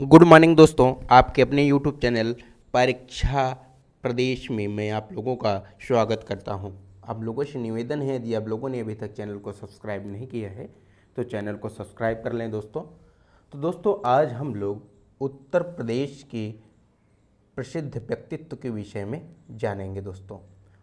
Good morning दोस्तों, आपके अपने यूट्यूब चैनल परीक्षा प्रदेश में मैं आप लोगों का स्वागत करता हूं। आप लोगों से निवेदन है, यदि आप लोगों ने अभी तक चैनल को सब्सक्राइब नहीं किया है तो चैनल को सब्सक्राइब कर लें दोस्तों। तो दोस्तों, आज हम लोग उत्तर प्रदेश के प्रसिद्ध व्यक्तित्व के विषय में जानेंगे दोस्तों।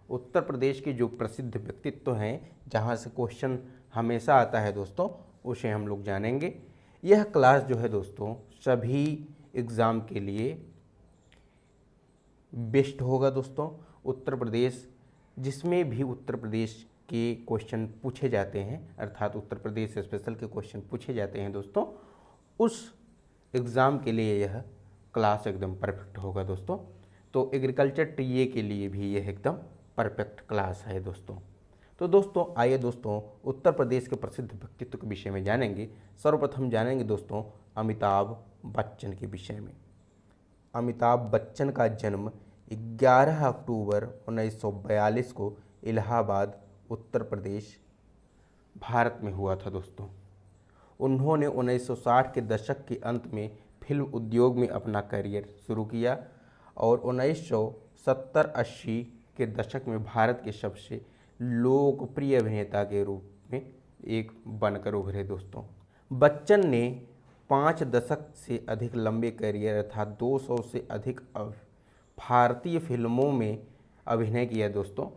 उत्तर प्रदेश के जो प्रसिद्ध व्यक्तित्व हैं, जहाँ से क्वेश्चन हमेशा आता है दोस्तों, उसे हम लोग जानेंगे। यह क्लास जो है दोस्तों सभी एग्ज़ाम के लिए बेस्ट होगा दोस्तों। उत्तर प्रदेश, जिसमें भी उत्तर प्रदेश के क्वेश्चन पूछे जाते हैं, अर्थात उत्तर प्रदेश स्पेशल के क्वेश्चन पूछे जाते हैं दोस्तों, उस एग्ज़ाम के लिए यह क्लास एकदम परफेक्ट होगा दोस्तों। तो एग्रीकल्चर टीए के लिए भी यह एकदम परफेक्ट क्लास है दोस्तों। तो दोस्तों आइए दोस्तों उत्तर प्रदेश के प्रसिद्ध व्यक्तित्व के विषय में जानेंगे। सर्वप्रथम जानेंगे दोस्तों अमिताभ बच्चन के विषय में। अमिताभ बच्चन का जन्म 11 अक्टूबर 1942 को इलाहाबाद उत्तर प्रदेश भारत में हुआ था दोस्तों। उन्होंने 1960 के दशक के अंत में फिल्म उद्योग में अपना करियर शुरू किया और 1970-80 के दशक में भारत के सबसे लोकप्रिय अभिनेता के रूप में एक बनकर उभरे दोस्तों। बच्चन ने 5 दशक से अधिक लंबे करियर अर्थात 200 से अधिक भारतीय फिल्मों में अभिनय किया दोस्तों।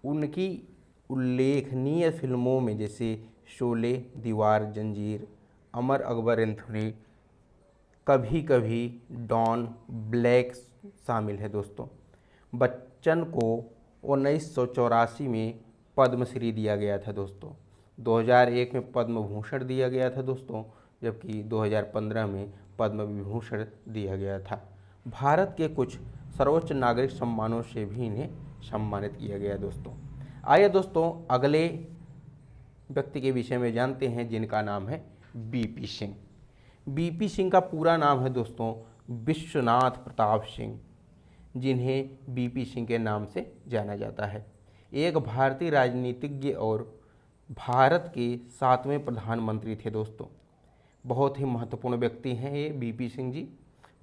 उनकी उल्लेखनीय फिल्मों में जैसे शोले, दीवार, जंजीर, अमर अकबर एंथोनी, कभी कभी, डॉन, ब्लैक शामिल है दोस्तों। बच्चन को 1984 में पद्मश्री दिया गया था दोस्तों। 2001 में पद्म भूषण दिया गया था दोस्तों, जबकि 2015 में पद्म विभूषण दिया गया था। भारत के कुछ सर्वोच्च नागरिक सम्मानों से भी इन्हें सम्मानित किया गया दोस्तों। आइए दोस्तों अगले व्यक्ति के विषय में जानते हैं, जिनका नाम है बीपी सिंह। बीपी सिंह का पूरा नाम है दोस्तों विश्वनाथ प्रताप सिंह, जिन्हें बीपी सिंह के नाम से जाना जाता है। एक भारतीय राजनीतिज्ञ और भारत के 7वें प्रधानमंत्री थे दोस्तों। बहुत ही महत्वपूर्ण व्यक्ति हैं ये बीपी सिंह जी,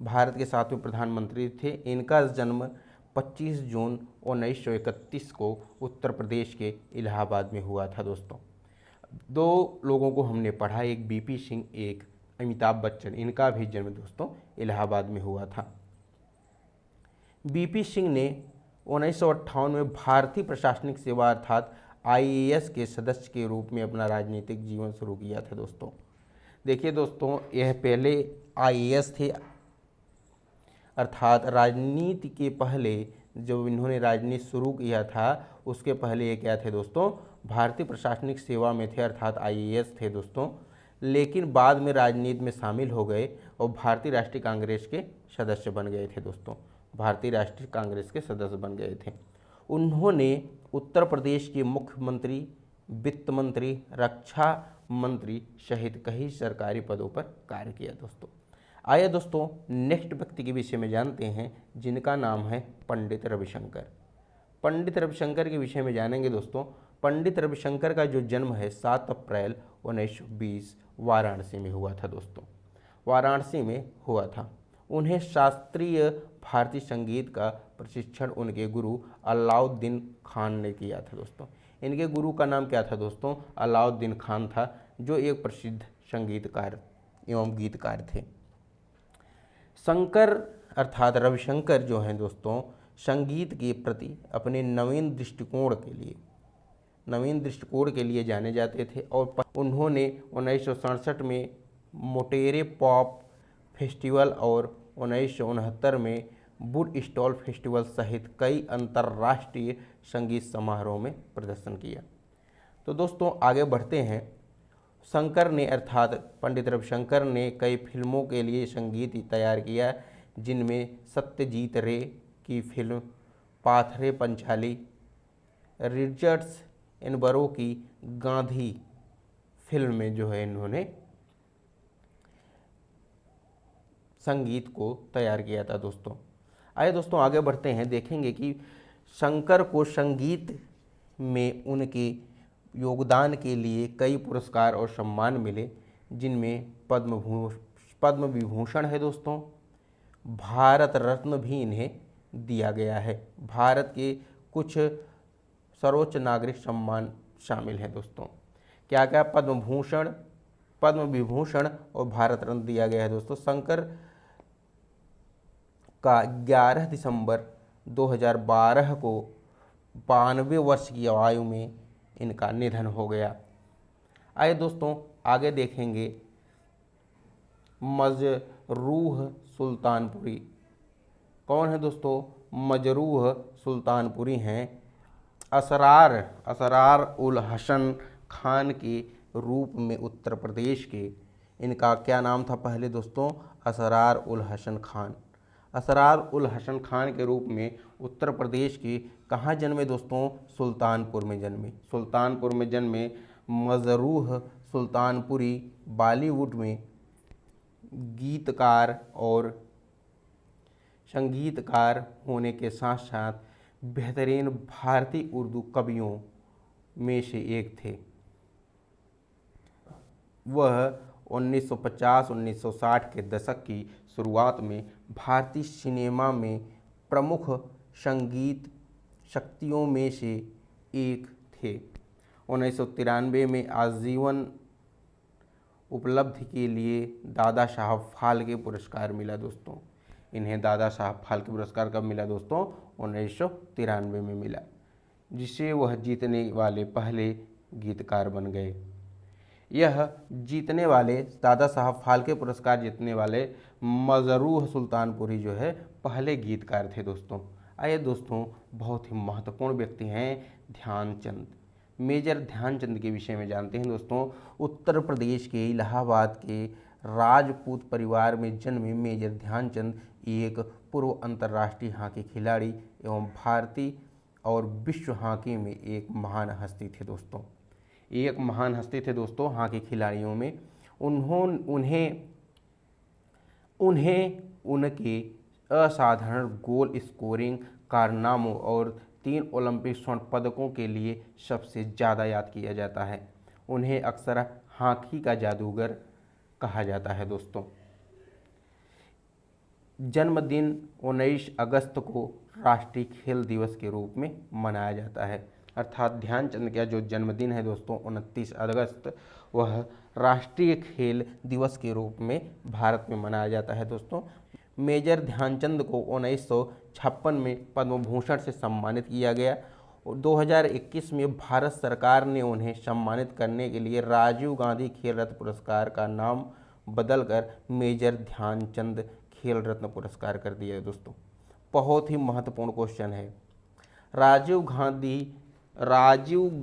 भारत के 7वें प्रधानमंत्री थे। इनका जन्म 25 जून 1931 को उत्तर प्रदेश के इलाहाबाद में हुआ था दोस्तों। दो लोगों को हमने पढ़ा, एक बीपी सिंह, एक अमिताभ बच्चन। इनका भी जन्म दोस्तों इलाहाबाद में हुआ था। बीपी सिंह ने 1958 में भारतीय प्रशासनिक सेवा अर्थात आईएएस के सदस्य के रूप में अपना राजनीतिक जीवन शुरू किया था दोस्तों। देखिए दोस्तों, यह पहले आईएएस थे, अर्थात राजनीति के पहले जब इन्होंने राजनीति शुरू किया था उसके पहले ये क्या थे दोस्तों, भारतीय प्रशासनिक सेवा में थे, अर्थात आईएएस थे दोस्तों। लेकिन बाद में राजनीति में शामिल हो गए और भारतीय राष्ट्रीय कांग्रेस के सदस्य बन गए थे दोस्तों। भारतीय राष्ट्रीय कांग्रेस के सदस्य बन गए थे। उन्होंने उत्तर प्रदेश के मुख्यमंत्री, वित्त मंत्री, रक्षा मंत्री सहित कई सरकारी पदों पर कार्य किया दोस्तों। आइए दोस्तों नेक्स्ट व्यक्ति के विषय में जानते हैं, जिनका नाम है पंडित रविशंकर। पंडित रविशंकर के विषय में जानेंगे दोस्तों। पंडित रविशंकर का जो जन्म है 7 अप्रैल 1920 वाराणसी में हुआ था दोस्तों। वाराणसी में हुआ था। उन्हें शास्त्रीय भारतीय संगीत का प्रशिक्षण उनके गुरु अलाउद्दीन खान ने किया था दोस्तों। इनके गुरु का नाम क्या था दोस्तों, अलाउद्दीन खान था, जो एक प्रसिद्ध संगीतकार एवं गीतकार थे। शंकर अर्थात रविशंकर जो हैं दोस्तों, संगीत के प्रति अपने नवीन दृष्टिकोण के लिए जाने जाते थे और उन्होंने 1967 में मोटेरे पॉप फेस्टिवल और 1969 में वुड स्टॉल फेस्टिवल सहित कई अंतर्राष्ट्रीय संगीत समारोह में प्रदर्शन किया। तो दोस्तों आगे बढ़ते हैं। शंकर ने अर्थात पंडित रविशंकर ने कई फिल्मों के लिए संगीत तैयार किया, जिनमें सत्यजीत रे की फिल्म पाथरे पंचाली, रिचर्ड्स एनबरो की गांधी फिल्म में जो है इन्होंने संगीत को तैयार किया था दोस्तों। आइए दोस्तों आगे बढ़ते हैं, देखेंगे कि शंकर को संगीत में उनके योगदान के लिए कई पुरस्कार और सम्मान मिले, जिनमें पद्म विभूषण है दोस्तों, भारत रत्न भी इन्हें दिया गया है। भारत के कुछ सर्वोच्च नागरिक सम्मान शामिल हैं दोस्तों। क्या क्या? पद्म भूषण, पद्म विभूषण और भारत रत्न दिया गया है दोस्तों। शंकर का 11 दिसंबर 2012 को 92 वर्ष की आयु में इनका निधन हो गया। आइए दोस्तों आगे देखेंगे मजरूह सुल्तानपुरी। कौन है दोस्तों? मजरूह सुल्तानपुरी हैं असरार उल हसन खान के रूप में उत्तर प्रदेश के। इनका क्या नाम था पहले दोस्तों? असरार उल हसन खान। असरार उल हसन खान के रूप में उत्तर प्रदेश के कहाँ जन्मे दोस्तों? सुल्तानपुर में जन्मे। सुल्तानपुर में जन्मे मजरूह सुल्तानपुरी बॉलीवुड में गीतकार और संगीतकार होने के साथ साथ बेहतरीन भारतीय उर्दू कवियों में से एक थे। वह 1950-1960 के दशक की शुरुआत में भारतीय सिनेमा में प्रमुख संगीत शक्तियों में से एक थे। 1993 में आजीवन उपलब्धि के लिए दादा साहब फाल्के पुरस्कार मिला दोस्तों। इन्हें दादा साहब फाल्के पुरस्कार कब मिला दोस्तों? 1993 में मिला, जिसे वह जीतने वाले पहले गीतकार बन गए। यह जीतने वाले दादा साहब फाल्के पुरस्कार जीतने वाले मजरूह सुल्तानपुरी जो है पहले गीतकार थे दोस्तों। आइए दोस्तों बहुत ही महत्वपूर्ण व्यक्ति हैं ध्यानचंद। मेजर ध्यानचंद के विषय में जानते हैं दोस्तों। उत्तर प्रदेश के इलाहाबाद के राजपूत परिवार में जन्मे मेजर ध्यानचंद एक पूर्व अंतर्राष्ट्रीय हॉकी खिलाड़ी एवं भारतीय और विश्व हॉकी में एक महान हस्ती थे दोस्तों। एक महान हस्ती थे दोस्तों हॉकी खिलाड़ियों में। उन्हें उनके असाधारण गोल स्कोरिंग कारनामों और 3 ओलंपिक स्वर्ण पदकों के लिए सबसे ज़्यादा याद किया जाता है। उन्हें अक्सर हॉकी का जादूगर कहा जाता है दोस्तों। जन्मदिन 19 अगस्त को राष्ट्रीय खेल दिवस के रूप में मनाया जाता है। अर्थात ध्यानचंद का जो जन्मदिन है दोस्तों 29 अगस्त, वह राष्ट्रीय खेल दिवस के रूप में भारत में मनाया जाता है दोस्तों। मेजर ध्यानचंद को 1956 में पद्म भूषण से सम्मानित किया गया और 2021 में भारत सरकार ने उन्हें सम्मानित करने के लिए राजीव गांधी खेल रत्न पुरस्कार का नाम बदलकर मेजर ध्यानचंद खेल रत्न पुरस्कार कर दिया है दोस्तों। बहुत ही महत्वपूर्ण क्वेश्चन है। राजीव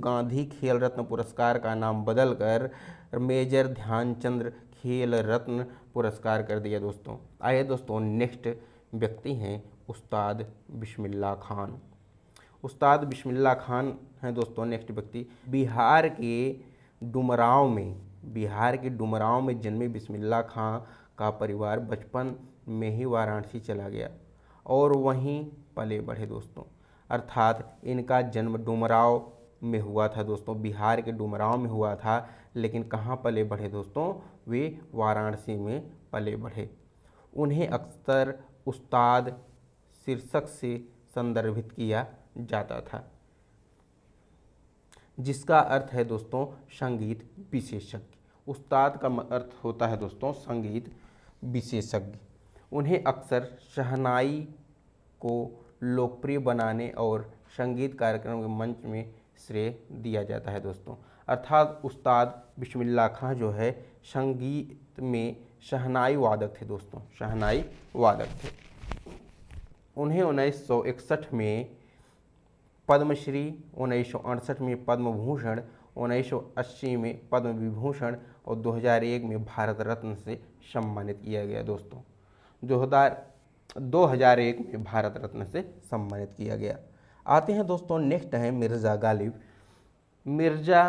गांधी खेल रत्न पुरस्कार का नाम बदलकर मेजर ध्यानचंद खेल रत्न पुरस्कार कर दिया दोस्तों। आइए दोस्तों नेक्स्ट व्यक्ति हैं उस्ताद बिस्मिल्लाह खान। उस्ताद बिस्मिल्लाह खान हैं दोस्तों नेक्स्ट व्यक्ति। बिहार के डुमरांव में जन्मे बिस्मिल्लाह खान का परिवार बचपन में ही वाराणसी चला गया और वहीं पले बढ़े दोस्तों। अर्थात इनका जन्म डुमरांव में हुआ था दोस्तों, बिहार के डुमरांव में हुआ था, लेकिन कहाँ पले बढ़े दोस्तों? वे वाराणसी में पले बढ़े। उन्हें अक्सर उस्ताद शीर्षक से संदर्भित किया जाता था, जिसका अर्थ है दोस्तों संगीत विशेषज्ञ। उस्ताद का अर्थ होता है दोस्तों संगीत विशेषज्ञ। उन्हें अक्सर शहनाई को लोकप्रिय बनाने और संगीत कार्यक्रम के मंच में श्रेय दिया जाता है दोस्तों। अर्थात उस्ताद बिस्मिल्लाह खां जो है संगीत में शहनाई वादक थे दोस्तों, शहनाई वादक थे। उन्हें 1961 में पद्मश्री, 1968 में पद्म भूषण, 1980 में पद्म विभूषण और 2001 में भारत रत्न से सम्मानित किया गया दोस्तों। 2001 में भारत रत्न से सम्मानित किया गया। आते हैं दोस्तों नेक्स्ट है मिर्ज़ा गालिब। मिर्ज़ा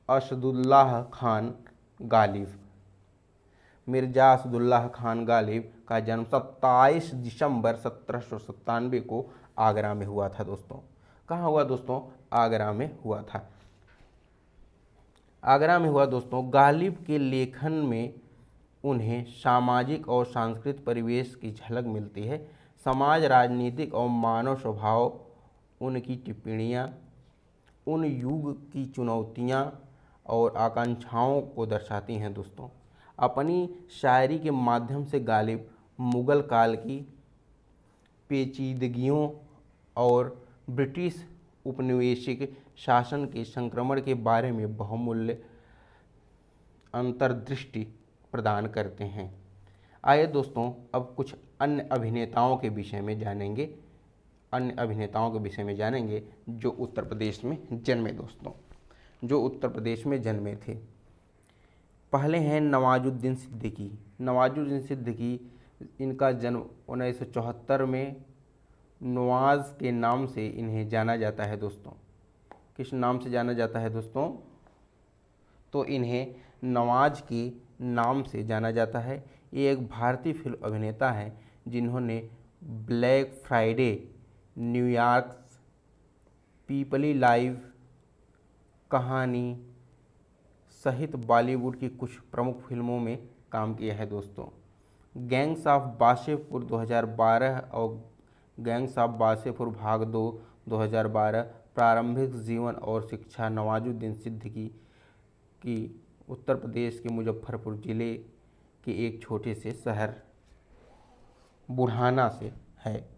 असदुल्लाह खान गालिब। मिर्ज़ा असदुल्लाह खान गालिब का जन्म 27 दिसंबर 1797 को आगरा में हुआ था दोस्तों। कहाँ हुआ दोस्तों? आगरा में हुआ था। आगरा में हुआ दोस्तों। गालिब के लेखन में उन्हें सामाजिक और सांस्कृतिक परिवेश की झलक मिलती है। समाज, राजनीतिक और मानव स्वभाव उनकी टिप्पणियाँ उन युग की चुनौतियाँ और आकांक्षाओं को दर्शाती हैं दोस्तों। अपनी शायरी के माध्यम से गालिब मुग़ल काल की पेचीदगियों और ब्रिटिश उपनिवेशिक शासन के संक्रमण के बारे में बहुमूल्य अंतर्दृष्टि प्रदान करते हैं। आइए दोस्तों अब कुछ अन्य अभिनेताओं के विषय में जानेंगे जो उत्तर प्रदेश में जन्मे दोस्तों, जो उत्तर प्रदेश में जन्मे थे। पहले हैं नवाजुद्दीन सिद्दीकी। नवाजुद्दीन सिद्दीकी, इनका जन्म 1974 में नवाज़ के नाम से इन्हें जाना जाता है दोस्तों। किस नाम से जाना जाता है दोस्तों? तो इन्हें नवाज़ के नाम से जाना जाता है। ये एक भारतीय फिल्म अभिनेता हैं जिन्होंने ब्लैक फ्राइडे, न्यूयॉर्क, पीपली लाइव, कहानी सहित बॉलीवुड की कुछ प्रमुख फिल्मों में काम किया है दोस्तों। गैंग्स ऑफ वासेपुर 2012 और गैंग्स ऑफ वासेपुर भाग 2 2012। प्रारंभिक जीवन और शिक्षा नवाजुद्दीन सिद्दीकी की उत्तर प्रदेश के मुजफ्फरपुर ज़िले के एक छोटे से शहर बुढ़ाना से है।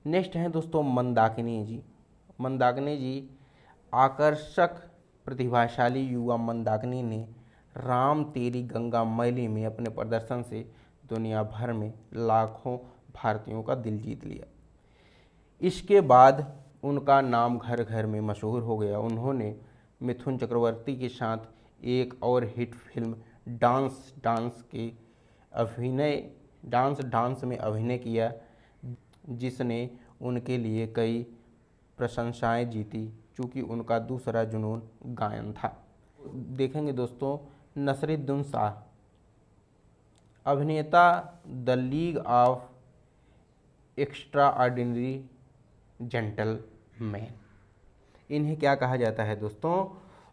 नेक्स्ट हैं दोस्तों मंदाकिनी जी। मंदाकिनी जी आकर्षक प्रतिभाशाली युवा मंदाकिनी ने राम तेरी गंगा मैली में अपने प्रदर्शन से दुनिया भर में लाखों भारतीयों का दिल जीत लिया। इसके बाद उनका नाम घर घर में मशहूर हो गया। उन्होंने मिथुन चक्रवर्ती के साथ एक और हिट फिल्म डांस में अभिनय किया, जिसने उनके लिए कई प्रशंसाएं जीती, चूँकि उनका दूसरा जुनून गायन था। देखेंगे दोस्तों नसीरुद्दीन शाह, अभिनेता the league of extraordinary gentleman. इन्हें क्या कहा जाता है दोस्तों?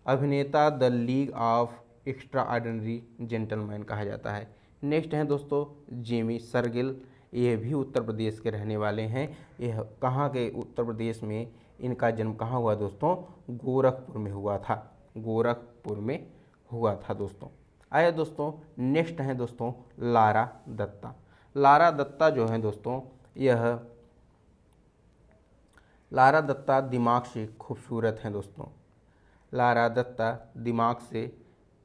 अभिनेता the league of extraordinary gentleman कहा जाता है। नेक्स्ट हैं दोस्तों जेमी शर्गिल। ये भी उत्तर प्रदेश के रहने वाले हैं। यह कहाँ के उत्तर प्रदेश में इनका जन्म कहाँ हुआ दोस्तों? गोरखपुर में हुआ था। गोरखपुर में हुआ था दोस्तों। आइए दोस्तों नेक्स्ट हैं दोस्तों लारा दत्ता। लारा दत्ता जो है दोस्तों, यह लारा दत्ता दिमाग से खूबसूरत हैं दोस्तों। लारा दत्ता दिमाग से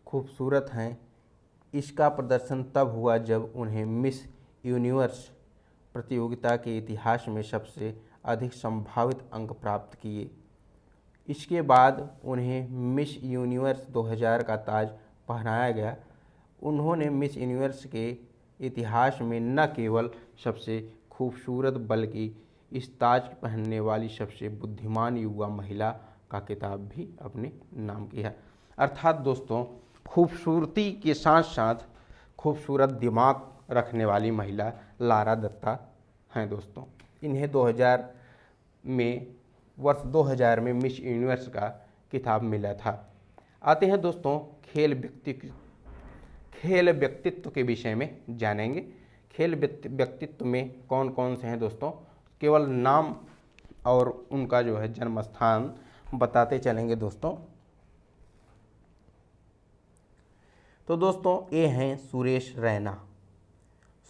खूबसूरत हैं। इसका प्रदर्शन तब हुआ जब उन्हें मिस यूनिवर्स प्रतियोगिता के इतिहास में सबसे अधिक संभावित अंक प्राप्त किए। इसके बाद उन्हें मिस यूनिवर्स 2000 का ताज पहनाया गया। उन्होंने मिस यूनिवर्स के इतिहास में न केवल सबसे खूबसूरत बल्कि इस ताज पहनने वाली सबसे बुद्धिमान युवा महिला का खिताब भी अपने नाम किया। अर्थात दोस्तों खूबसूरती के साथ साथ खूबसूरत दिमाग रखने वाली महिला लारा दत्ता हैं दोस्तों। इन्हें वर्ष 2000 में मिस यूनिवर्स का खिताब मिला था। आते हैं दोस्तों खेल व्यक्तित्व के विषय में जानेंगे। खेल व्यक्तित्व में कौन कौन से हैं दोस्तों? केवल नाम और उनका जो है जन्म स्थान बताते चलेंगे दोस्तों। तो दोस्तों ये हैं सुरेश रैना।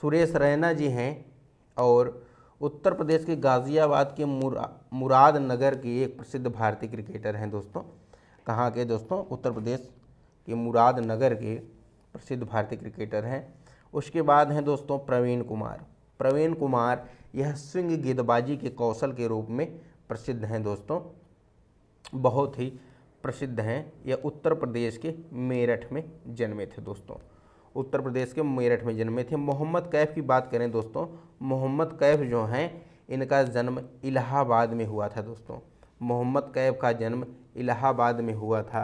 सुरेश रैना जी हैं और उत्तर प्रदेश के गाज़ियाबाद के मुरादनगर के एक प्रसिद्ध भारतीय क्रिकेटर हैं दोस्तों। कहाँ के दोस्तों? उत्तर प्रदेश के मुरादनगर के प्रसिद्ध भारतीय क्रिकेटर हैं। उसके बाद हैं दोस्तों प्रवीण कुमार। प्रवीण कुमार यह स्विंग गेंदबाजी के कौशल के रूप में प्रसिद्ध हैं दोस्तों, बहुत ही प्रसिद्ध हैं। यह उत्तर प्रदेश के मेरठ में जन्मे थे दोस्तों। उत्तर प्रदेश के मेरठ में जन्मे थे। मोहम्मद कैफ की बात करें दोस्तों, मोहम्मद कैफ जो हैं इनका जन्म इलाहाबाद में हुआ था दोस्तों। मोहम्मद कैफ का जन्म इलाहाबाद में हुआ था।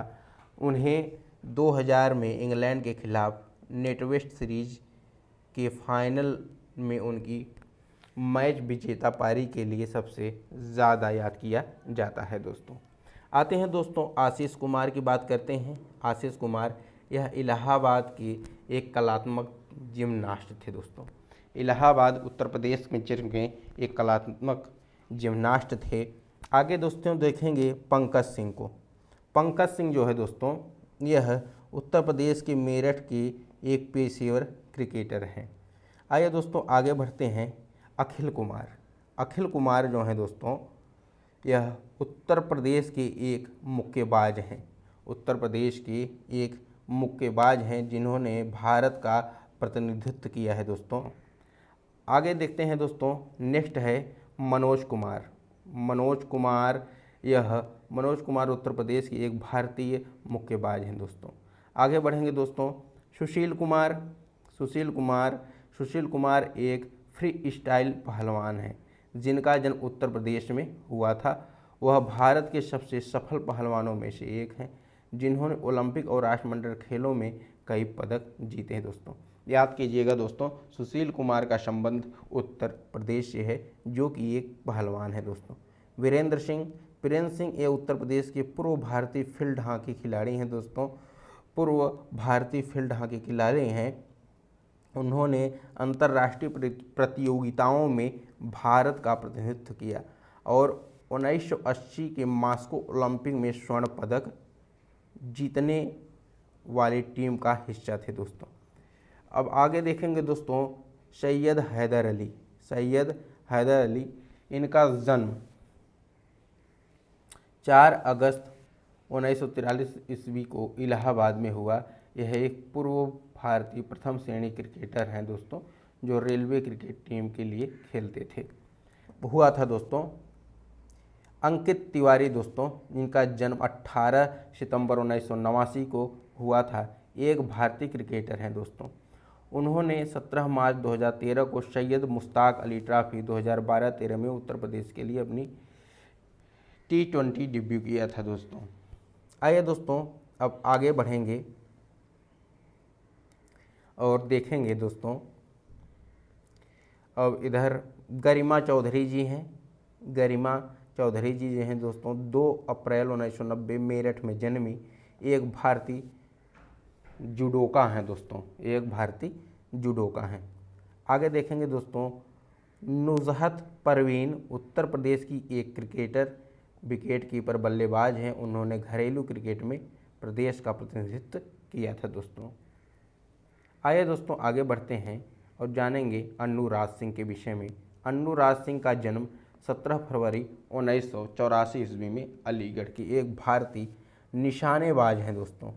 उन्हें 2000 में इंग्लैंड के खिलाफ नेटवेस्ट सीरीज के फाइनल में उनकी मैच विजेता पारी के लिए सबसे ज़्यादा याद किया जाता है दोस्तों। आते हैं दोस्तों आशीष कुमार की बात करते हैं। आशीष कुमार यह इलाहाबाद के एक कलात्मक जिम्नास्ट थे दोस्तों। इलाहाबाद उत्तर प्रदेश में जन्म के एक कलात्मक जिम्नास्ट थे। आगे दोस्तों देखेंगे पंकज सिंह को। पंकज सिंह जो है दोस्तों, यह उत्तर प्रदेश के मेरठ के एक पेशेवर क्रिकेटर हैं। आइए दोस्तों आगे बढ़ते हैं। अखिल कुमार। अखिल कुमार जो हैं दोस्तों, यह उत्तर प्रदेश के एक मुक्केबाज हैं। उत्तर प्रदेश के एक मुक्केबाज हैं जिन्होंने भारत का प्रतिनिधित्व किया है दोस्तों। आगे देखते हैं दोस्तों, नेक्स्ट है मनोज कुमार। मनोज कुमार उत्तर प्रदेश के एक भारतीय मुक्केबाज हैं दोस्तों। आगे बढ़ेंगे दोस्तों, सुशील कुमार एक फ्री स्टाइल पहलवान हैं जिनका जन्म उत्तर प्रदेश में हुआ था। वह भारत के सबसे सफल पहलवानों में से एक हैं जिन्होंने ओलंपिक और राष्ट्रमंडल खेलों में कई पदक जीते हैं दोस्तों। याद कीजिएगा दोस्तों, सुशील कुमार का संबंध उत्तर प्रदेश से है जो कि एक पहलवान है दोस्तों। वीरेंद्र सिंह ये उत्तर प्रदेश के पूर्व भारतीय फील्ड हॉकी खिलाड़ी हैं दोस्तों। उन्होंने अंतर्राष्ट्रीय प्रतियोगिताओं में भारत का प्रतिनिधित्व किया और 1980 के मॉस्को ओलंपिक में स्वर्ण पदक जीतने वाली टीम का हिस्सा थे दोस्तों। अब आगे देखेंगे दोस्तों, सैयद हैदर अली। इनका जन्म 4 अगस्त 1943 ईस्वी को इलाहाबाद में हुआ। यह एक पूर्व भारतीय प्रथम श्रेणी क्रिकेटर हैं दोस्तों, जो रेलवे क्रिकेट टीम के लिए खेलते थे। हुआ था दोस्तों। अंकित तिवारी दोस्तों, इनका जन्म 18 सितंबर 1989 को हुआ था। एक भारतीय क्रिकेटर हैं दोस्तों। उन्होंने 17 मार्च 2013 को सैयद मुश्ताक अली ट्रॉफी 2012-13 में उत्तर प्रदेश के लिए अपनी T20 डेब्यू किया था दोस्तों। आइए दोस्तों अब आगे बढ़ेंगे और देखेंगे दोस्तों, अब इधर गरिमा चौधरी जी हैं। गरिमा चौधरी जी जो हैं दोस्तों, 2 अप्रैल 1990 मेरठ में जन्मी एक भारतीय जुडोका हैं दोस्तों। आगे देखेंगे दोस्तों, नुजहत परवीन उत्तर प्रदेश की एक क्रिकेटर, विकेट कीपर, बल्लेबाज हैं। उन्होंने घरेलू क्रिकेट में प्रदेश का प्रतिनिधित्व किया था दोस्तों। आइए दोस्तों आगे बढ़ते हैं और जानेंगे अन्नू राज सिंह के विषय में। अन्नू राज सिंह का जन्म 17 फरवरी 1984 ईस्वी में अलीगढ़ की एक भारतीय निशानेबाज हैं दोस्तों।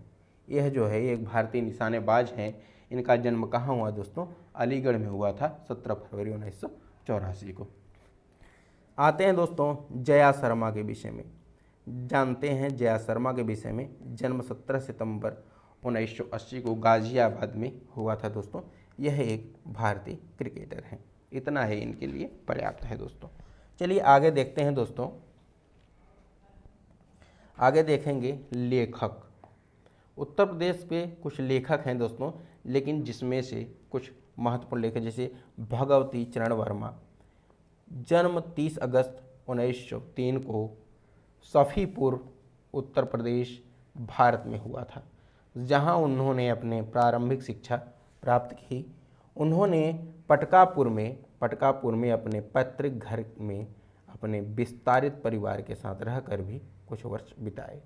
यह जो है एक भारतीय निशानेबाज हैं। इनका जन्म कहाँ हुआ दोस्तों? अलीगढ़ में हुआ था 17 फरवरी 1984 को। आते हैं दोस्तों जया शर्मा के विषय में। जानते हैं जया शर्मा के विषय में। जन्म 17 सितंबर 1980 को गाजियाबाद में हुआ था दोस्तों। यह एक भारतीय क्रिकेटर हैं। इतना है इनके लिए पर्याप्त है दोस्तों। चलिए आगे देखते हैं दोस्तों। आगे देखेंगे लेखक। उत्तर प्रदेश के कुछ लेखक हैं दोस्तों, लेकिन जिसमें से कुछ महत्वपूर्ण लेखक जैसे भगवती चरण वर्मा। जन्म 30 अगस्त 1903 को सफ़ीपुर उत्तर प्रदेश भारत में हुआ था, जहां उन्होंने अपने प्रारंभिक शिक्षा प्राप्त की। उन्होंने पटकापुर में अपने पैतृक घर में अपने विस्तारित परिवार के साथ रहकर भी कुछ वर्ष बिताए।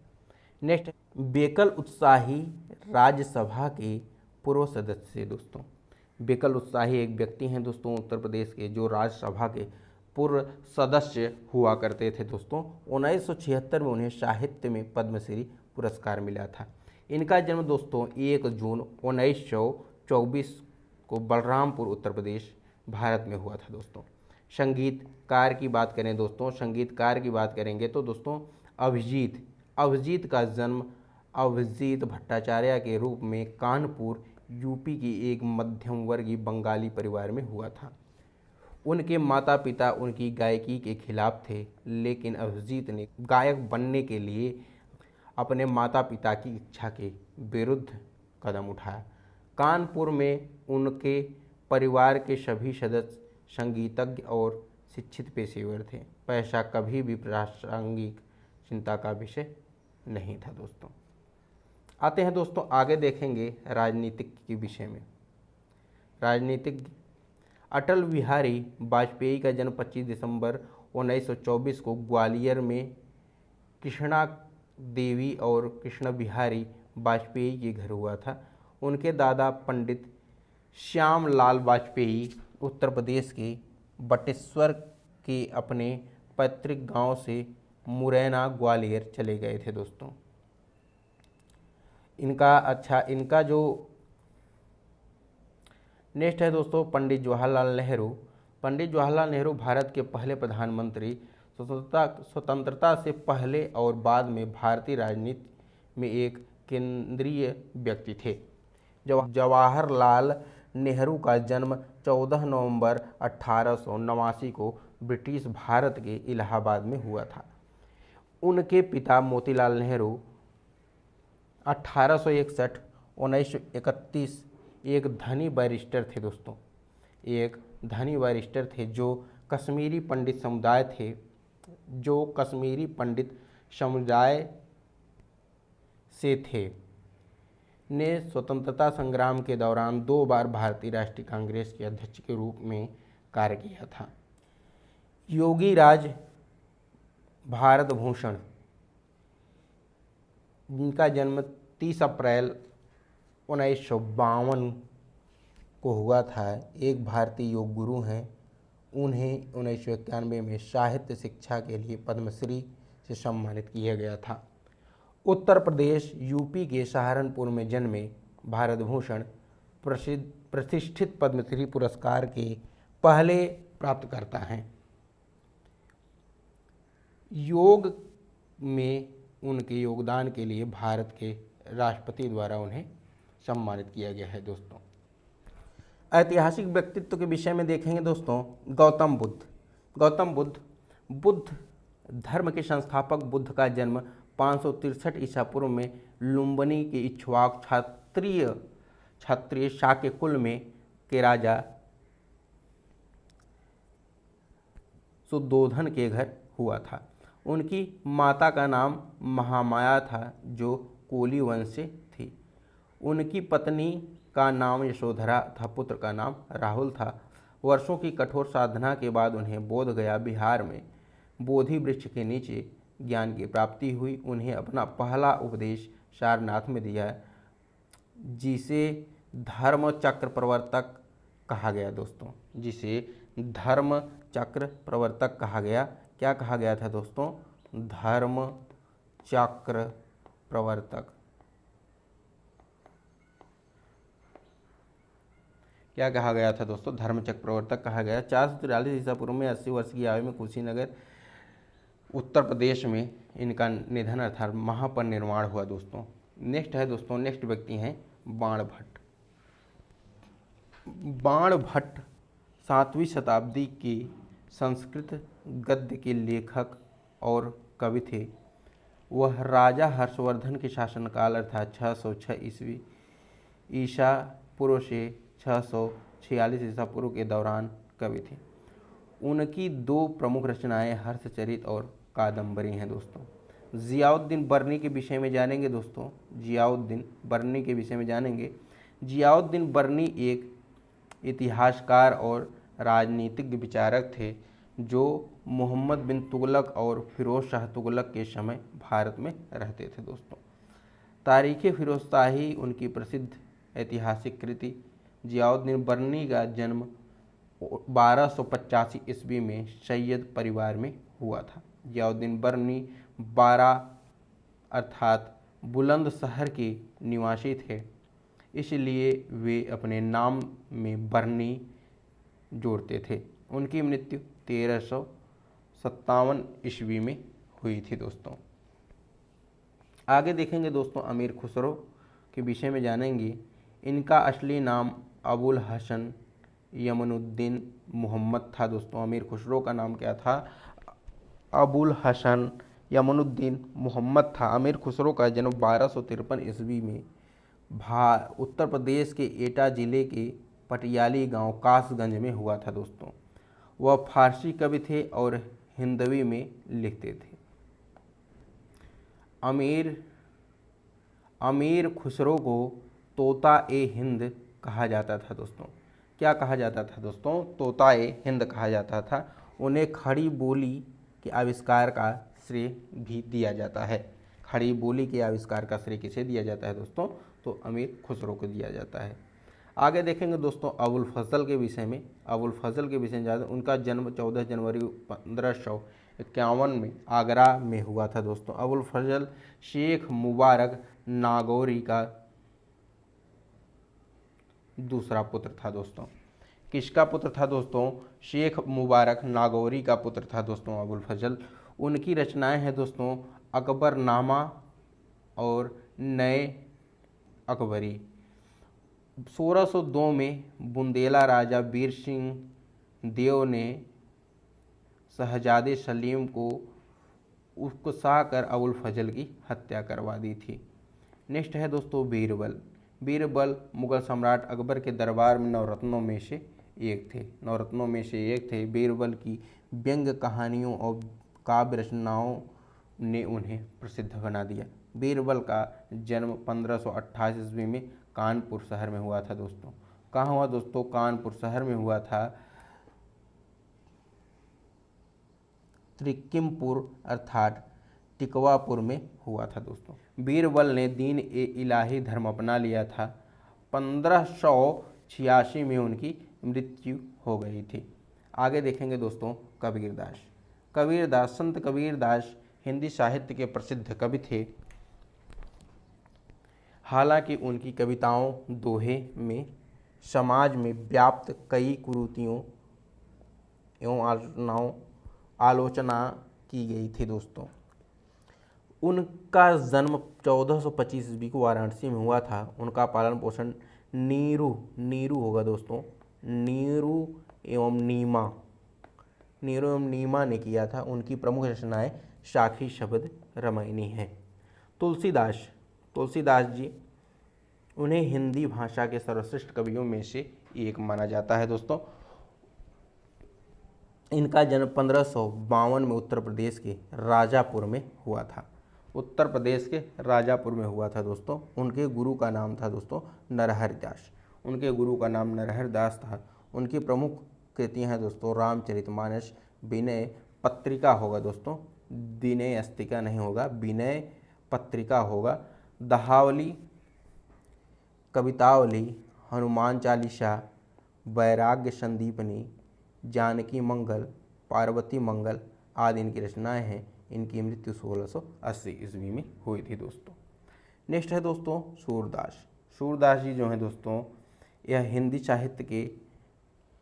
नेक्स्ट, बेकल उत्साही राज्यसभा के पूर्व सदस्य दोस्तों। बेकल उत्साही एक व्यक्ति हैं दोस्तों उत्तर प्रदेश के, जो राज्यसभा के पूर्व सदस्य हुआ करते थे दोस्तों। 1976 में उन्हें साहित्य में पद्मश्री पुरस्कार मिला था। इनका जन्म दोस्तों 1 जून 1924 को बलरामपुर उत्तर प्रदेश भारत में हुआ था दोस्तों। संगीतकार की बात करेंगे तो दोस्तों अभिजीत का जन्म अभिजीत भट्टाचार्य के रूप में कानपुर यूपी की एक मध्यम वर्गीय बंगाली परिवार में हुआ था। उनके माता पिता उनकी गायकी के खिलाफ थे, लेकिन अभिजीत ने गायक बनने के लिए अपने माता पिता की इच्छा के विरुद्ध कदम उठाया। कानपुर में उनके परिवार के सभी सदस्य संगीतज्ञ और शिक्षित पेशेवर थे। पैसा कभी भी प्रासंगिक चिंता का विषय नहीं था दोस्तों। आते हैं दोस्तों, आगे देखेंगे राजनीतिक के विषय में। राजनीतिक, अटल बिहारी वाजपेयी का जन्म 25 दिसंबर 1924 को ग्वालियर में कृष्णा देवी और कृष्ण बिहारी वाजपेयी के घर हुआ था। उनके दादा पंडित श्याम लाल वाजपेयी उत्तर प्रदेश के बटेश्वर के अपने पैतृक गांव से मुरैना ग्वालियर चले गए थे दोस्तों। इनका जो नेक्स्ट है दोस्तों, पंडित जवाहरलाल नेहरू। पंडित जवाहरलाल नेहरू भारत के पहले प्रधानमंत्री, स्वतंत्रता से पहले और बाद में भारतीय राजनीति में एक केंद्रीय व्यक्ति थे। जवाहरलाल नेहरू का जन्म 14 नवंबर 1889 को ब्रिटिश भारत के इलाहाबाद में हुआ था। उनके पिता मोतीलाल नेहरू 1861-1931 एक धनी बैरिस्टर थे दोस्तों। एक धनी बैरिस्टर थे जो कश्मीरी पंडित समुदाय से थे। ने स्वतंत्रता संग्राम के दौरान 2 बार भारतीय राष्ट्रीय कांग्रेस के अध्यक्ष के रूप में कार्य किया था। योगीराज भारत भूषण, जिनका जन्म 30 अप्रैल 1952 को हुआ था, एक भारतीय योग गुरु हैं। उन्हें 1991 में साहित्य शिक्षा के लिए पद्मश्री से सम्मानित किया गया था। उत्तर प्रदेश यूपी के सहारनपुर में जन्मे भारत भूषण प्रतिष्ठित पद्मश्री पुरस्कार के पहले प्राप्तकर्ता हैं। योग में उनके योगदान के लिए भारत के राष्ट्रपति द्वारा उन्हें सम्मानित किया गया है दोस्तों। ऐतिहासिक व्यक्तित्व के विषय में देखेंगे दोस्तों, गौतम बुद्ध धर्म के संस्थापक। बुद्ध का जन्म 563 ईसा पूर्व में लुम्बिनी के इक्ष्वाकु क्षत्रिय शाक्य कुल में के राजा सुद्धोधन के घर हुआ था। उनकी माता का नाम महामाया था जो कोली वंश से थी। उनकी पत्नी का नाम यशोधरा था, पुत्र का नाम राहुल था। वर्षों की कठोर साधना के बाद उन्हें बोध गया बिहार में बोधि वृक्ष के नीचे ज्ञान की प्राप्ति हुई। उन्हें अपना पहला उपदेश सारनाथ में दिया, जिसे धर्म चक्र प्रवर्तक कहा गया दोस्तों। जिसे धर्म चक्र प्रवर्तक कहा गया। क्या कहा गया था दोस्तों? धर्म चक्र प्रवर्तक। क्या कहा गया था दोस्तों? धर्मचक्र प्रवर्तक कहा गया। 443 ईसा पूर्व में 80 वर्ष की आयु में कुशीनगर उत्तर प्रदेश में इनका निधन अर्थात महापरिनिर्वाण हुआ दोस्तों। नेक्स्ट है दोस्तों, नेक्स्ट व्यक्ति हैं बाण भट्ट। बाण भट्ट 7वीं शताब्दी के संस्कृत गद्य के लेखक और कवि थे। वह राजा हर्षवर्धन के शासनकाल अर्थात 606 ईस्वी ईसा पूर्व से 646 ईसा पूर्व के दौरान कवि थे। उनकी 2 प्रमुख रचनाएं हर्षचरित और कादम्बरी हैं दोस्तों। जियाउद्दीन बर्नी के विषय में जानेंगे दोस्तों। जियाउद्दीन बर्नी के विषय में जानेंगे। जियाउद्दीन बर्नी एक इतिहासकार और राजनीतिज्ञ विचारक थे जो मोहम्मद बिन तुगलक और फिरोज शाह तुगलक के समय भारत में रहते थे दोस्तों। तारीख़ फिरोजशाही उनकी प्रसिद्ध ऐतिहासिक कृति। जियाउद्दीन बर्नी का जन्म 1285 ईस्वी में सैयद परिवार में हुआ था। जियाउद्दीन बर्नी 12 अर्थात बुलंदशहर के निवासी थे, इसलिए वे अपने नाम में बर्नी जोड़ते थे। उनकी मृत्यु 1357 ईस्वी में हुई थी दोस्तों। आगे देखेंगे दोस्तों, अमीर खुसरो के विषय में जानेंगे। इनका असली नाम अबुल हसन यमनुद्दीन मोहम्मद था दोस्तों। अमीर खुसरो का नाम क्या था? अबुल हसन यमनुद्दीन मोहम्मद था। अमीर खुसरो का जन्म 1253 ईस्वी में उत्तर प्रदेश के एटा जिले के पटियाली गांव कासगंज में हुआ था दोस्तों। वह फारसी कवि थे और हिंदवी में लिखते थे। अमीर खुसरो को तोता ए हिंद कहा जाता था दोस्तों। क्या कहा जाता था दोस्तों? तोता ए हिंद कहा जाता था। उन्हें खड़ी बोली के आविष्कार का श्रेय भी दिया जाता है। खड़ी बोली के आविष्कार का श्रेय किसे दिया जाता है दोस्तों? तो अमीर खुसरो को दिया जाता है। आगे देखेंगे दोस्तों अबुल फजल के विषय में। अबुल फजल के विषय में ज़्यादा, उनका जन्म 14 जनवरी 1551 में आगरा में हुआ था दोस्तों। अबुल फजल शेख मुबारक नागौरी का दूसरा पुत्र था दोस्तों। किसका पुत्र था दोस्तों? शेख मुबारक नागौरी का पुत्र था दोस्तों अबुल फजल। उनकी रचनाएं हैं दोस्तों अकबरनामा और नए अकबरी। 1602 में बुंदेला राजा वीर सिंह देव ने शहजादे सलीम को उकसाकर अबुल फजल की हत्या करवा दी थी। नेक्स्ट है दोस्तों बीरबल। बीरबल मुगल सम्राट अकबर के दरबार में नवरत्नों में से एक थे। बीरबल की व्यंग्य कहानियों और काव्य रचनाओं ने उन्हें प्रसिद्ध बना दिया। बीरबल का जन्म 1528 ईस्वी में कानपुर शहर में हुआ था दोस्तों। कहाँ हुआ दोस्तों? कानपुर शहर में हुआ था। त्रिकिमपुर अर्थात टिकवापुर में हुआ था दोस्तों। बीरबल ने दीन ए इलाही धर्म अपना लिया था। 1586 में उनकी मृत्यु हो गई थी। आगे देखेंगे दोस्तों कबीरदास। संत कबीरदास हिंदी साहित्य के प्रसिद्ध कवि थे। हालांकि उनकी कविताओं दोहे में समाज में व्याप्त कई कुरीतियों एवं आलोचना की गई थी दोस्तों। उनका जन्म 1425 ईस्वी को वाराणसी में हुआ था। उनका पालन पोषण नीरू होगा दोस्तों, नीरू एवं नीमा ने किया था। उनकी प्रमुख रचनाएं साखी शब्द रामायणी हैं। तुलसीदास जी, उन्हें हिंदी भाषा के सर्वश्रेष्ठ कवियों में से एक माना जाता है दोस्तों। इनका जन्म 1552 में उत्तर प्रदेश के राजापुर में हुआ था। दोस्तों। उनके गुरु का नाम था दोस्तों नरहरि दास था। उनकी प्रमुख कृतियाँ हैं दोस्तों रामचरितमानस, विनय पत्रिका होगा दोस्तों, विनय अस्तिका नहीं होगा, विनय पत्रिका होगा, दहावली, कवितावली, हनुमान चालीसा, वैराग्य संदीपनी, जानकी मंगल, पार्वती मंगल आदि इनकी रचनाएं हैं। इनकी मृत्यु 1680 ईस्वी में हुई थी दोस्तों। नेक्स्ट है दोस्तों सूरदास जी जो हैं दोस्तों, यह हिंदी साहित्य के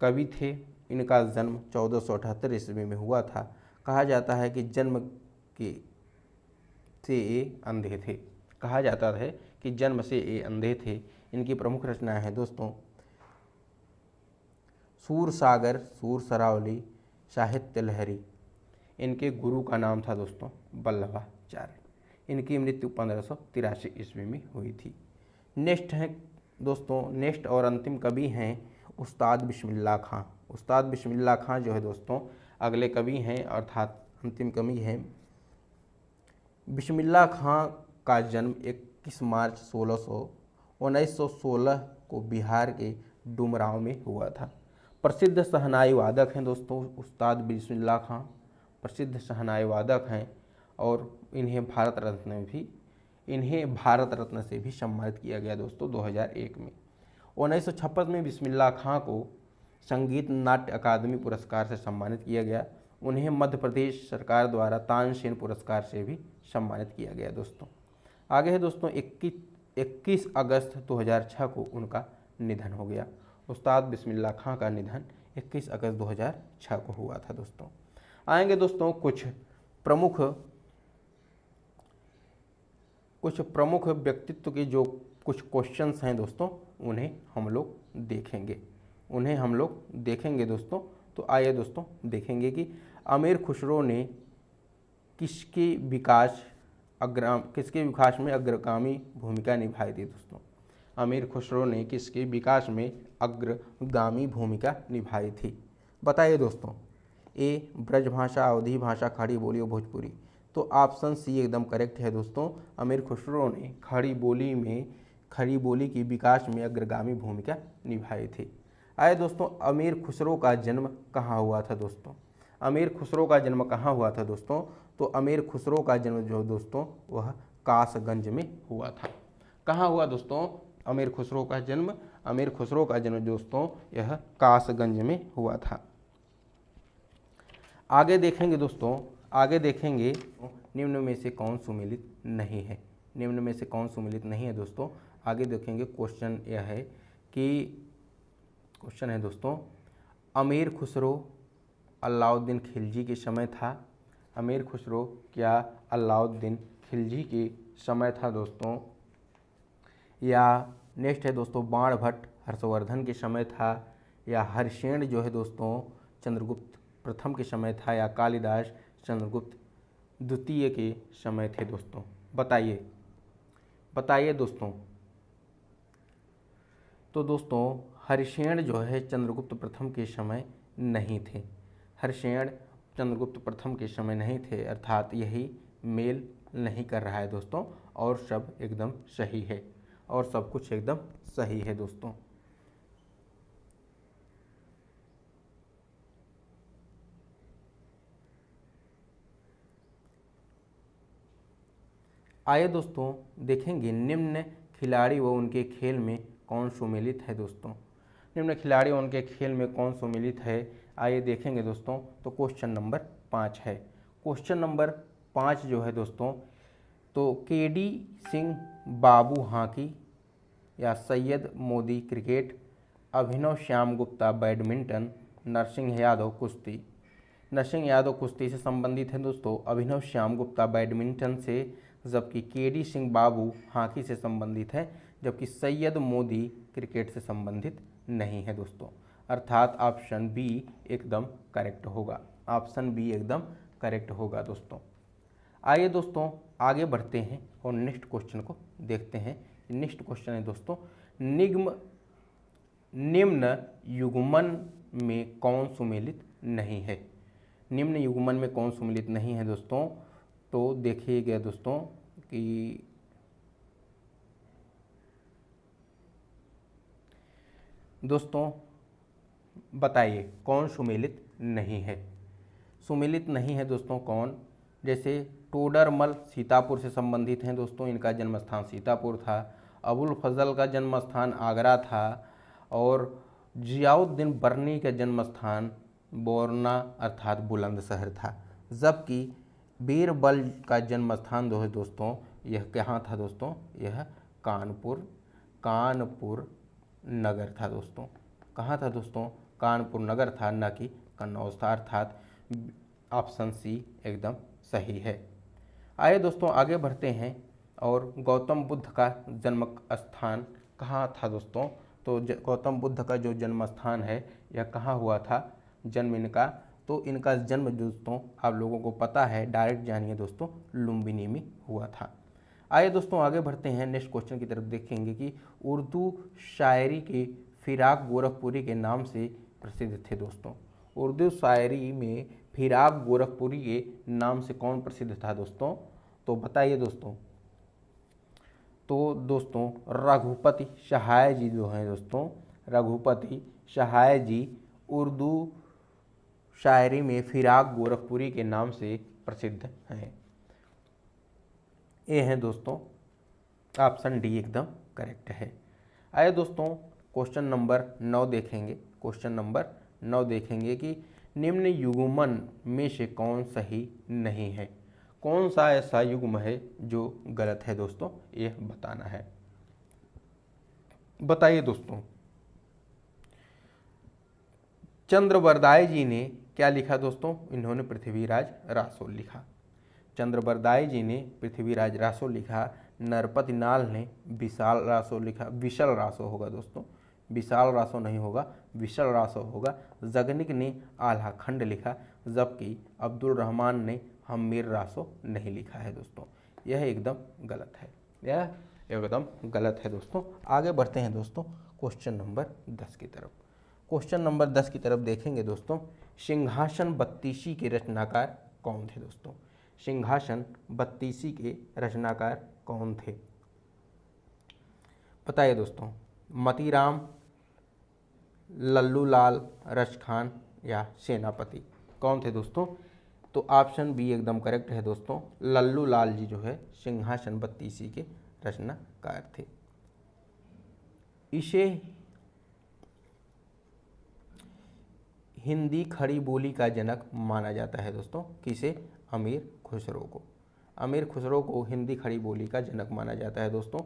कवि थे। इनका जन्म 1478 ईस्वी में हुआ था। कहा जाता है कि जन्म से ये अंधे थे। इनकी प्रमुख रचनाएं हैं दोस्तों सूरसागर, सूरसरावली, साहित्य लहरी। इनके गुरु का नाम था दोस्तों वल्लभाचार्य। इनकी मृत्यु 1583 ईस्वी में हुई थी। नेक्स्ट और अंतिम कवि हैं उस्ताद बिस्मिल्लाह खां। उस्ताद बिस्मिल्लाह खां जो है दोस्तों अगले कवि हैं, अर्थात अंतिम कवि हैं। बिस्मिल्लाह खां का जन्म 21 मार्च 1916 को बिहार के डुमरांव में हुआ था। प्रसिद्ध शहनाई वादक हैं दोस्तों उस्ताद बिस्मिल्लाह खां, प्रसिद्ध शहनाई वादक हैं और इन्हें भारत रत्न से भी सम्मानित किया गया दोस्तों 2001 में। 1956 में बिस्मिल्लाह खां को संगीत नाट्य अकादमी पुरस्कार से सम्मानित किया गया। उन्हें मध्य प्रदेश सरकार द्वारा तानसेन पुरस्कार से भी सम्मानित किया गया दोस्तों। आगे है दोस्तों 21 अगस्त 2006 को उनका निधन हो गया। उस्ताद बिस्मिल्लाह खां का निधन 21 अगस्त 2006 को हुआ था दोस्तों। आएंगे दोस्तों कुछ प्रमुख व्यक्तित्व के जो कुछ क्वेश्चंस हैं दोस्तों उन्हें हम लोग देखेंगे दोस्तों। तो आइए दोस्तों देखेंगे कि अमीर खुसरो ने किसके विकास में अग्रगामी भूमिका निभाई थी दोस्तों। अमीर खुसरो ने किसके विकास में अग्रगामी भूमिका निभाई थी, बताइए दोस्तों। ए ब्रजभाषा, अवधी भाषा, खड़ी बोली और भोजपुरी। तो ऑप्शन सी एकदम करेक्ट है दोस्तों। अमीर खुसरो ने खड़ी बोली की विकास में अग्रगामी भूमिका निभाई थी। आए दोस्तों, अमीर खुसरो का जन्म कहाँ हुआ था दोस्तों? अमीर खुसरो का जन्म कहाँ हुआ था दोस्तों? तो अमीर खुसरो का जन्म जो दोस्तों वह कासगंज में हुआ था। कहाँ हुआ दोस्तों अमीर खुसरो का जन्म? अमीर खुसरो का जन्म दोस्तों यह कासगंज में हुआ था। आगे देखेंगे दोस्तों, आगे देखेंगे निम्न में से कौन सुमेलित नहीं है? निम्न में से कौन सुमेलित नहीं है दोस्तों? आगे देखेंगे। क्वेश्चन यह है कि क्वेश्चन है दोस्तों, अमीर खुसरो अलाउद्दीन खिलजी के समय था। अमीर खुसरो क्या अलाउद्दीन खिलजी के समय था दोस्तों? या नेक्स्ट है दोस्तों, बाणभट्ट हर्षवर्धन के समय था, या हरिसेन जो है दोस्तों चंद्रगुप्त प्रथम के समय था, या कालिदास चंद्रगुप्त द्वितीय के समय थे दोस्तों? बताइए दोस्तों। तो दोस्तों हरिसेन जो है चंद्रगुप्त प्रथम के समय नहीं थे। हरिसेन चंद्रगुप्त प्रथम के समय नहीं थे, अर्थात यही मेल नहीं कर रहा है दोस्तों, और सब एकदम सही है, और सब कुछ एकदम सही है दोस्तों। आइए दोस्तों देखेंगे निम्न खिलाड़ी व उनके खेल में कौन सुमेलित है दोस्तों? निम्न खिलाड़ी व उनके खेल में कौन सुमेलित है? आइए देखेंगे दोस्तों। तो क्वेश्चन नंबर 5 है। क्वेश्चन नंबर 5 जो है दोस्तों, तो केडी सिंह बाबू हॉकी, या सैयद मोदी क्रिकेट, अभिनव श्याम गुप्ता बैडमिंटन, नरसिंह यादव कुश्ती। नरसिंह यादव कुश्ती से संबंधित है दोस्तों, अभिनव श्याम गुप्ता बैडमिंटन से, जबकि केडी सिंह बाबू हॉकी से संबंधित है, जबकि सैयद मोदी क्रिकेट से संबंधित नहीं है दोस्तों। अर्थात ऑप्शन बी एकदम करेक्ट होगा। ऑप्शन बी एकदम करेक्ट होगा दोस्तों। आइए दोस्तों आगे बढ़ते हैं और नेक्स्ट क्वेश्चन को देखते हैं। नेक्स्ट क्वेश्चन है दोस्तों, निम्न युग्मन में कौन सुमेलित नहीं है? निम्न युग्मन में कौन सुमेलित नहीं है दोस्तों? तो देखिएगा दोस्तों कि दोस्तों बताइए कौन सुमेलित नहीं है? सुमेलित नहीं है दोस्तों कौन? जैसे टोडरमल सीतापुर से संबंधित हैं दोस्तों, इनका जन्म स्थान सीतापुर था। अबुल फजल का जन्म स्थान आगरा था, और जियाउद्दीन बर्नी का जन्म स्थान बोरना अर्थात बुलंदशहर था। जबकि बीरबल का जन्म स्थान जो है दोस्तों यह कहाँ था दोस्तों? यह कानपुर नगर था दोस्तों। कहाँ था दोस्तों? कानपुर नगर था, न कि कन्नौज था। अर्थात ऑप्शन सी एकदम सही है। आइए दोस्तों आगे बढ़ते हैं, और गौतम बुद्ध का जन्म स्थान कहाँ था दोस्तों? तो गौतम बुद्ध का जो जन्म स्थान है यह कहाँ हुआ था जन्म इनका? तो इनका जन्म दोस्तों आप लोगों को पता है, डायरेक्ट जानिए दोस्तों, लुम्बिनी में हुआ था। आइए दोस्तों आगे बढ़ते हैं, नेक्स्ट क्वेश्चन की तरफ देखेंगे कि उर्दू शायरी के फिराक गोरखपुरी के नाम से प्रसिद्ध थे दोस्तों। उर्दू शायरी में फिराक गोरखपुरी के नाम से कौन प्रसिद्ध था दोस्तों? तो बताइए दोस्तों। तो दोस्तों रघुपति सहाय जी जो हैं दोस्तों, रघुपति सहाय जी उर्दू शायरी में फिराक गोरखपुरी के नाम से प्रसिद्ध हैं। ये हैं दोस्तों, ऑप्शन डी एकदम करेक्ट है। आइए दोस्तों क्वेश्चन नंबर 9 देखेंगे। क्वेश्चन नंबर 9 देखेंगे कि निम्न युग्मन में से कौन सही नहीं है? कौन सा ऐसा युग्म है जो गलत है दोस्तों, यह बताना है। बताइए दोस्तों। चंद्रबरदाई जी ने क्या लिखा दोस्तों? इन्होंने पृथ्वीराज रासो लिखा। चंद्रबरदाई जी ने पृथ्वीराज रासो लिखा। नरपति नाल ने विशाल रासो लिखा। विशाल रासो होगा दोस्तों, विशाल रासो नहीं होगा, विशाल रासो होगा। जगनिक ने आल्हा खंड लिखा, जबकि अब्दुल रहमान ने हमीर रासो नहीं लिखा है दोस्तों। यह एकदम गलत है, यह एकदम गलत है दोस्तों। आगे बढ़ते हैं दोस्तों क्वेश्चन नंबर 10 की तरफ। क्वेश्चन नंबर 10 की तरफ देखेंगे दोस्तों, सिंहासन बत्तीसी के रचनाकार कौन थे दोस्तों? सिंहासन बत्तीसी के रचनाकार कौन थे? बताइए दोस्तों, मतीराम, लल्लू लाल रचखान या सेनापति, कौन थे दोस्तों? तो ऑप्शन बी एकदम करेक्ट है दोस्तों, लल्लू लाल जी जो है सिंहासन बत्तीसी के रचनाकार थे। इसे हिंदी खड़ी बोली का जनक माना जाता है दोस्तों, किसे? अमीर खुसरो को। अमीर खुसरो को हिंदी खड़ी बोली का जनक माना जाता है दोस्तों।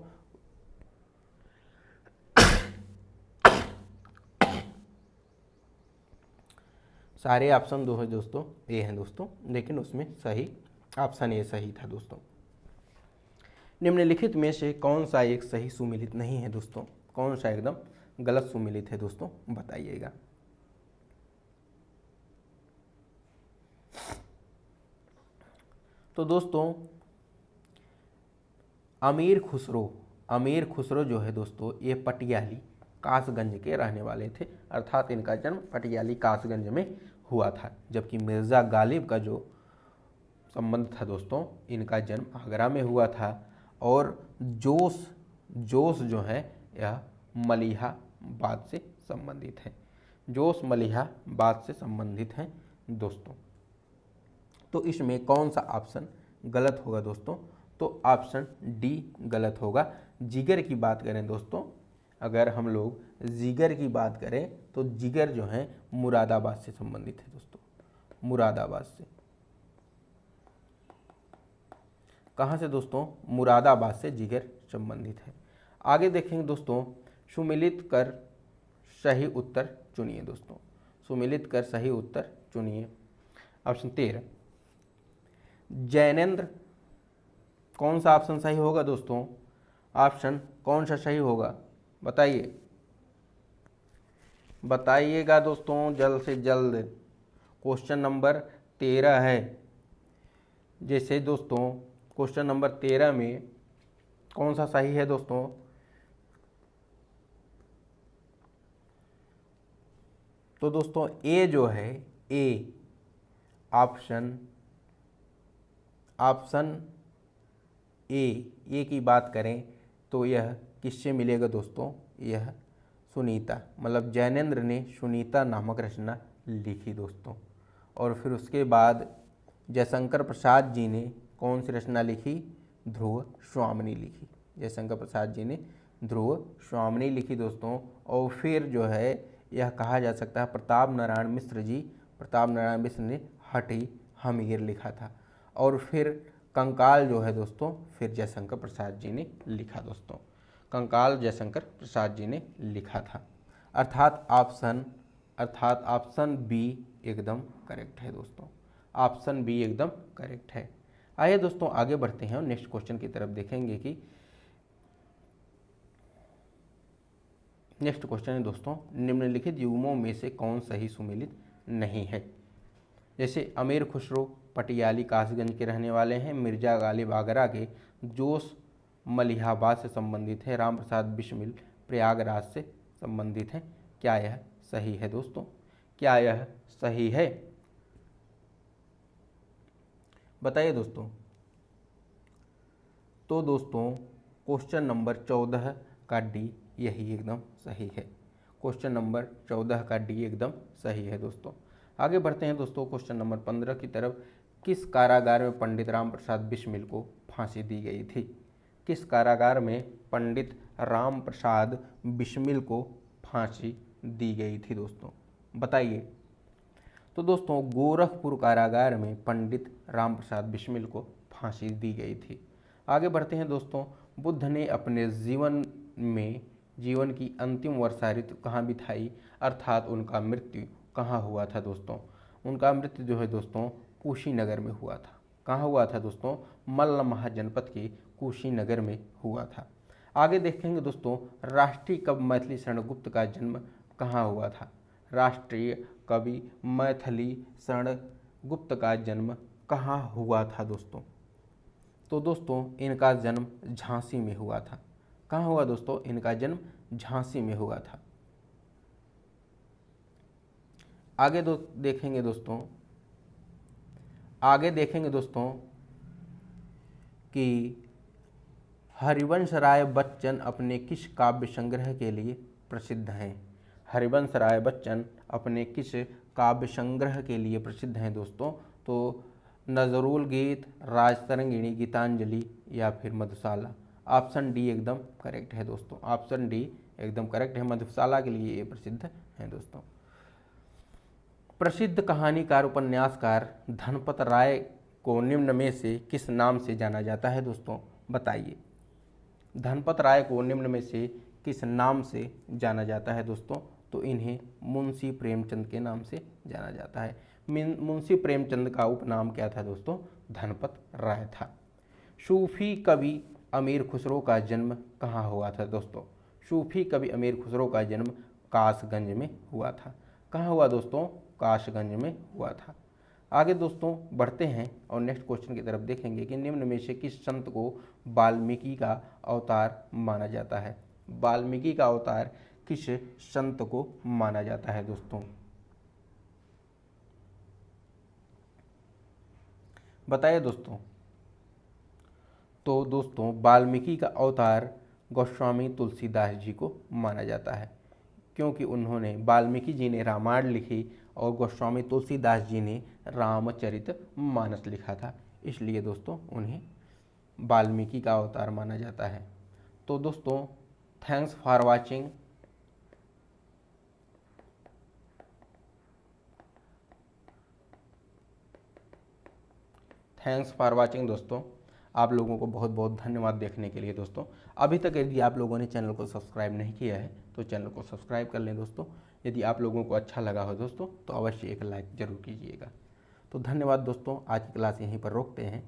सारे ऑप्शन दो है दोस्तों, ए हैं दोस्तों, लेकिन उसमें सही ऑप्शन ए सही था दोस्तों। निम्नलिखित में से कौन सा एक सही सुमेलित नहीं है दोस्तों? कौन सा एकदम गलत सुमेलित है दोस्तों, बताइएगा। तो दोस्तों अमीर खुसरो जो है दोस्तों, ये पटियाली कासगंज के रहने वाले थे, अर्थात इनका जन्म पटियाली कासगंज में हुआ था। जबकि मिर्ज़ा गालिब का जो संबंध था दोस्तों, इनका जन्म आगरा में हुआ था। और जोश जो है यह मलिहाबाद से संबंधित है। जोश मलिहाबाद से संबंधित हैं दोस्तों। तो इसमें कौन सा ऑप्शन गलत होगा दोस्तों? तो ऑप्शन डी गलत होगा। जिगर की बात करें दोस्तों, अगर हम लोग जिगर की बात करें तो जिगर जो है मुरादाबाद से संबंधित है दोस्तों, मुरादाबाद से। कहाँ से दोस्तों? मुरादाबाद से जिगर संबंधित है। आगे देखेंगे दोस्तों, सुमेलित कर सही उत्तर चुनिए दोस्तों, सुमेलित कर सही उत्तर चुनिए। ऑप्शन 13 जैनेंद्र, कौन सा ऑप्शन सही होगा दोस्तों? ऑप्शन कौन सा सही होगा बताइए, बताइएगा दोस्तों जल्द से जल्द। क्वेश्चन नंबर 13 है। जैसे दोस्तों क्वेश्चन नंबर 13 में कौन सा सही है दोस्तों? तो दोस्तों ए जो है, ए ऑप्शन ए की बात करें तो यह किससे मिलेगा दोस्तों? यह सुनीता, मतलब जैनेंद्र ने सुनीता नामक रचना लिखी दोस्तों। और फिर उसके बाद जयशंकर प्रसाद जी ने कौन सी रचना लिखी? ध्रुव स्वामिनी लिखी। जयशंकर प्रसाद जी ने ध्रुव स्वामिनी लिखी दोस्तों। और फिर जो है यह कहा जा सकता है प्रताप नारायण मिश्र ने हठी हमीर लिखा था। और फिर कंकाल जो है दोस्तों, फिर जयशंकर प्रसाद जी ने लिखा दोस्तों, कंकाल जयशंकर प्रसाद जी ने लिखा था। अर्थात ऑप्शन बी एकदम करेक्ट है दोस्तों, ऑप्शन बी एकदम करेक्ट है। आइए दोस्तों आगे बढ़ते हैं और नेक्स्ट क्वेश्चन की तरफ देखेंगे कि नेक्स्ट क्वेश्चन है दोस्तों, निम्नलिखित युग्मों में से कौन सही सुमेलित नहीं है? जैसे अमीर खुसरो पटियाली कासगंज के रहने वाले हैं, मिर्जा गालिब आगरा के, जोश मलिहाबाद से संबंधित है, राम प्रसाद बिस्मिल प्रयागराज से संबंधित हैं। क्या यह सही है दोस्तों? क्या यह सही है? बताइए दोस्तों। तो दोस्तों क्वेश्चन नंबर 14 का डी यही एकदम सही है। क्वेश्चन नंबर 14 का डी एकदम सही है दोस्तों। आगे बढ़ते हैं दोस्तों क्वेश्चन नंबर 15 की तरफ। किस कारागार में पंडित राम प्रसाद बिस्मिल को फांसी दी गई थी? किस कारागार में पंडित राम प्रसाद बिस्मिल को फांसी दी गई थी दोस्तों? बताइए। तो दोस्तों गोरखपुर कारागार में पंडित राम प्रसाद बिस्मिल को फांसी दी गई थी। आगे बढ़ते हैं दोस्तों। बुद्ध ने अपने जीवन की अंतिम वर्षा ऋतु कहाँ बिताई, अर्थात उनका मृत्यु कहाँ हुआ था दोस्तों? उनका मृत्यु जो है दोस्तों कुशीनगर में हुआ था। कहाँ हुआ था दोस्तों? मल्ल महाजनपद के कुशीनगर में हुआ था। आगे देखेंगे दोस्तों, राष्ट्रीय कवि मैथिली शरण गुप्त का जन्म कहाँ हुआ था? राष्ट्रीय कवि मैथिली शरण गुप्त का जन्म कहाँ हुआ था दोस्तों? तो दोस्तों इनका जन्म झांसी में हुआ था। कहाँ हुआ दोस्तों? इनका जन्म झांसी में हुआ था। आगे देखेंगे दोस्तों कि हरिवंश राय बच्चन अपने किस काव्य संग्रह के लिए प्रसिद्ध हैं? हरिवंश राय बच्चन अपने किस काव्य संग्रह के लिए प्रसिद्ध हैं दोस्तों? तो नजरुल गीत, राजतरंगिणी, गीतांजलि या फिर मधुशाला। ऑप्शन डी एकदम करेक्ट है दोस्तों, ऑप्शन डी एकदम करेक्ट है। मधुशाला के लिए ये प्रसिद्ध हैं दोस्तों। प्रसिद्ध कहानीकार उपन्यासकार धनपत राय को निम्न में से किस नाम से जाना जाता है दोस्तों? बताइए। धनपत राय को निम्न में से किस नाम से जाना जाता है दोस्तों? तो इन्हें मुंशी प्रेमचंद के नाम से जाना जाता है। मुंशी प्रेमचंद का उपनाम क्या था दोस्तों? धनपत राय था। सूफी कवि अमीर खुसरो का जन्म कहाँ हुआ था दोस्तों? सूफी कवि अमीर खुसरो का जन्म कासगंज में हुआ था। कहाँ हुआ दोस्तों? कासगंज में हुआ था। आगे दोस्तों बढ़ते हैं और नेक्स्ट क्वेश्चन की तरफ देखेंगे कि निम्न में से किस संत को वाल्मीकि का अवतार माना जाता है? वाल्मीकि का अवतार किस संत को माना जाता है दोस्तों? बताइए दोस्तों। तो दोस्तों वाल्मीकि का अवतार गोस्वामी तुलसीदास जी को माना जाता है, क्योंकि उन्होंने वाल्मीकि जी ने रामायण लिखी और गोस्वामी तुलसीदास जी ने रामचरितमानस लिखा था, इसलिए दोस्तों उन्हें वाल्मीकि का अवतार माना जाता है। तो दोस्तों thanks for watching. Thanks for watching दोस्तों, आप लोगों को बहुत बहुत धन्यवाद देखने के लिए दोस्तों। अभी तक यदि आप लोगों ने चैनल को सब्सक्राइब नहीं किया है तो चैनल को सब्सक्राइब कर लें दोस्तों। यदि आप लोगों को अच्छा लगा हो दोस्तों तो अवश्य एक लाइक ज़रूर कीजिएगा। तो धन्यवाद दोस्तों, आज की क्लास यहीं पर रोकते हैं।